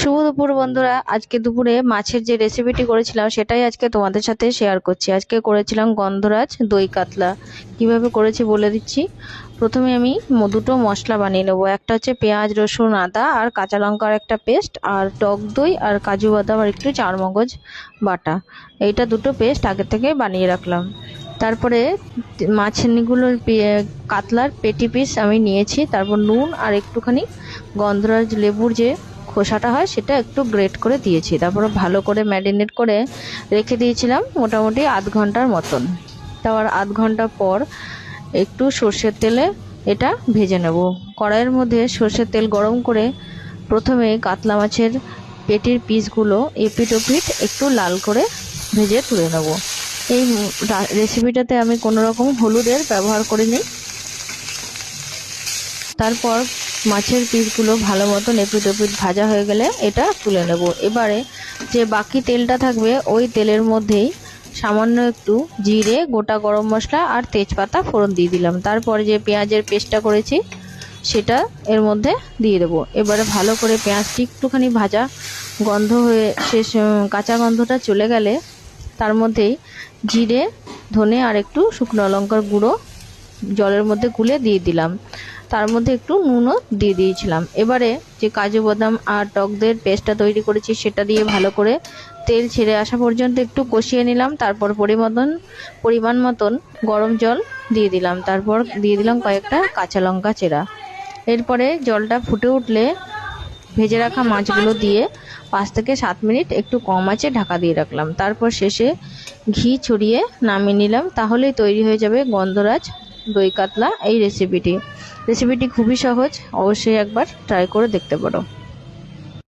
শুভ দুপুর বন্ধুরা। আজকে দুপুরে মাছের যে রেসিপিটি করেছিলাম সেটাই আজকে তোমাদের সাথে শেয়ার করছি। আজকে করেছিলাম গন্ধরাজ দই কাতলা। কিভাবে করেছি বলে দিচ্ছি। প্রথমে আমি দুটো মশলা বানিয়ে নেবো। একটা হচ্ছে পেঁয়াজ, রসুন, আদা আর কাঁচা লঙ্কার একটা পেস্ট, আর টক দই আর কাজু বাদাম আর একটু চারমগজ বাটা। এইটা দুটো পেস্ট আগে থেকে বানিয়ে রাখলাম। তারপরে মাছগুলোর কাতলার পেটি পিস আমি নিয়েছি। তারপর নুন আর একটুখানি গন্ধরাজ লেবুর যে খোসাটা হয় সেটা একটু গ্রেট করে দিয়েছি। তারপরে ভালো করে ম্যারিনেট করে রেখে দিয়েছিলাম মোটামুটি আধ ঘন্টার মতন। তারপর আধ ঘন্টা পর একটু সর্ষের তেলে এটা ভেজে নেব। কড়াইয়ের মধ্যে সর্ষের তেল গরম করে প্রথমে কাতলা মাছের পেটির পিসগুলো এপিট ওপিট একটু লাল করে ভেজে তুলে নেব। এই রেসিপিটাতে আমি কোনো রকম হলুদের ব্যবহার করিনি। তারপর মাছের পিসগুলো ভালো মতন এপিট ওপিট ভাজা হয়ে গেলে এটা তুলে নেব। এবারে যে বাকি তেলটা থাকবে ওই তেলের মধ্যেই সামান্য একটু জিরে, গোটা গরম মশলা আর তেজপাতা ফোড়ন দিয়ে দিলাম। তারপরে যে পেঁয়াজের পেস্টটা করেছি সেটা এর মধ্যে দিয়ে দেবো। এবারে ভালো করে পেঁয়াজটি একটুখানি ভাজা গন্ধ হয়ে কাঁচা গন্ধটা চলে গেলে তার মধ্যেই জিরে, ধনে আর একটু শুকনো লঙ্কার গুঁড়ো জলের মধ্যে গুলে দিয়ে দিলাম। তার মধ্যে একটু নুনও দিয়ে দিয়েছিলাম। এবারে যে কাজু বাদাম আর টক দইয়ের পেস্টটা তৈরি করেছি সেটা দিয়ে ভালো করে তেল ছেড়ে আসা পর্যন্ত একটু কষিয়ে নিলাম। তারপর পরিমাণ মতন গরম জল দিয়ে দিলাম। তারপর দিয়ে দিলাম কয়েকটা কাঁচা লঙ্কা চেরা। এরপরে জলটা ফুটে উঠলে ভেজে রাখা মাছগুলো দিয়ে 5 থেকে 7 মিনিট একটু কম আঁচে ঢাকা দিয়ে রাখলাম। তারপর শেষে ঘি ছড়িয়ে নামিয়ে নিলাম। তাহলেই তৈরি হয়ে যাবে গন্ধরাজ দই কাতলা এই রেসিপিটি খুবই সহজ, অবশ্যই একবার ট্রাই করে দেখতে পারো।